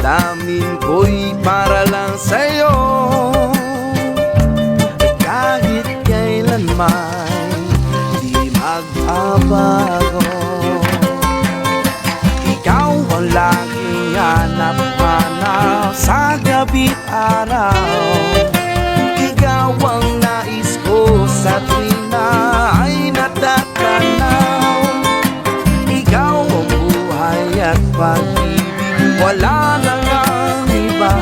damdamin ko'y para lang sa'yo. Kahit kailanman di magbabago, ikaw ang laging hanap-hanap sa gabi't araw. Ikaw ang nais ko sa tuwing na ay natatanaw. Ikaw ang buhay at pag-ibig, wala na ngang iba.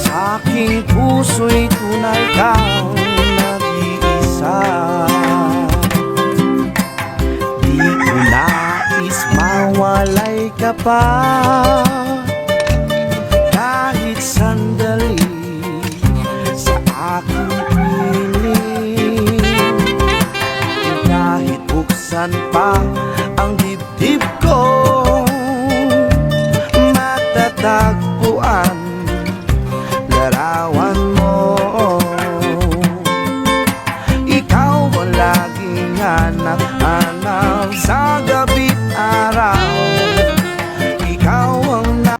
Sa aking puso'y tunay kang nag-iisa. Di ko nais mawalay ka pa, kahit sandali sa aking piling. Kahit buksan pa ang dibdib ko, matatag